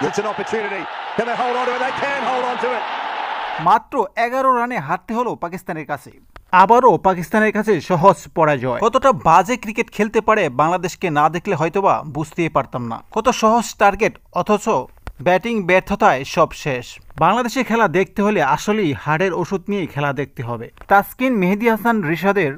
It's an opportunity. Can they hold on to it? They can hold on to it. মাত্র 11 রানে হারতে হলো পাকিস্তানের কাছে। আবারও পাকিস্তানের কাছে সহজ পরাজয়। কতটা বাজে ক্রিকেট খেলতে পারে বাংলাদেশকে না দেখলে হয়তোবা বুঝতেই পারতাম না। কত সহজ টার্গেট, অথচ ব্যাটিং ব্যর্থতায় সব শেষ। বাংলাদেশের খেলা দেখতে হলে আসলেই হাড়ের ওষুধ নিয়ে খেলা দেখতে হবে। তাসকিন, মেহেদী হাসান, রিশাদের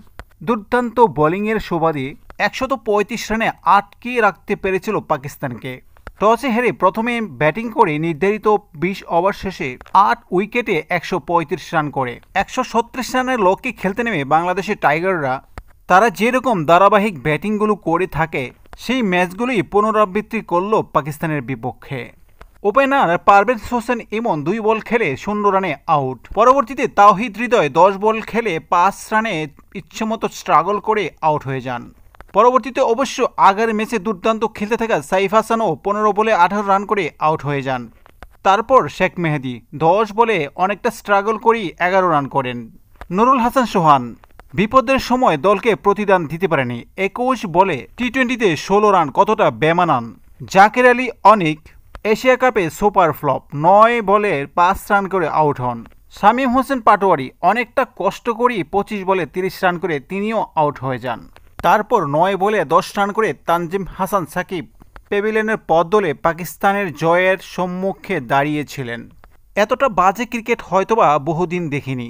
দুর্দান্ত বোলিংয়ের সুবাদে 135 রানে আটকে রাখতে পেরেছিল পাকিস্তানকে। টসে হেরে প্রথমে ব্যাটিং করে নির্ধারিত 20 ওভার শেষে 8 উইকেটে 135 রান করে 136 রানের লক্ষ্যে খেলতে নেমে বাংলাদেশের টাইগাররা তারা যেরকম ধারাবাহিক ব্যাটিংগুলো করে থাকে সেই ম্যাচগুলোই পুনরাবৃত্তি করল পাকিস্তানের বিপক্ষে। ওপেনার পারভেজ হোসেন ইমন 2 বল খেলে 0 রানে আউট। পরবর্তীতে তাওহিদ হৃদয় 10 বল খেলে 5 রানে ইচ্ছেমতো স্ট্রাগল করে আউট হয়ে যান। পরবর্তীতে অবশ্য আগের ম্যাচে দুর্দান্ত খেলতে থাকা সাইফ হাসানও 15 বলে 18 রান করে আউট হয়ে যান। তারপর শেখ মেহেদী 10 বলে অনেকটা স্ট্রাগল করেই 11 রান করেন। নুরুল হাসান সোহান বিপদের সময় দলকে প্রতিদান দিতে পারেনি। 21 বলে টি-20তে 16 রান কতটা বেমানান। জাকের আলী অনিক এশিয়া কাপে সুপার ফ্লপ, 9 বলে 5 রান করে আউট হন। শামীম হোসেন পাটোয়ারি অনেকটা কষ্ট করেই 25 বলে 30 রান করে তিনিও আউট হয়ে যান। তারপর 9 বলে 10 রান করে তানজিম হাসান সাকিব প্যাভিলিয়নের পদ্দলে পাকিস্তানের জয়ের সম্মুখে দাঁড়িয়েছিলেন। এতটা বাজে ক্রিকেট হয়তোবা বহুদিন দেখিনি।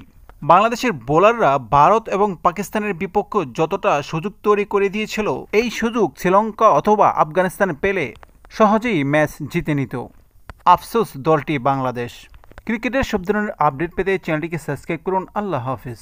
বাংলাদেশের বোলাররা ভারত এবং পাকিস্তানের বিপক্ষে যতটা সুযোগ তৈরি করে দিয়েছিল, এই সুযোগ শ্রীলঙ্কা অথবা আফগানিস্তান পেলে সহজেই ম্যাচ জিতে নিত। আফসোস দলটি বাংলাদেশ। ক্রিকেটের সব ধরনের আপডেট পেতে চ্যানেলটিকে সাবস্ক্রাইব করুন। আল্লাহ হাফিজ।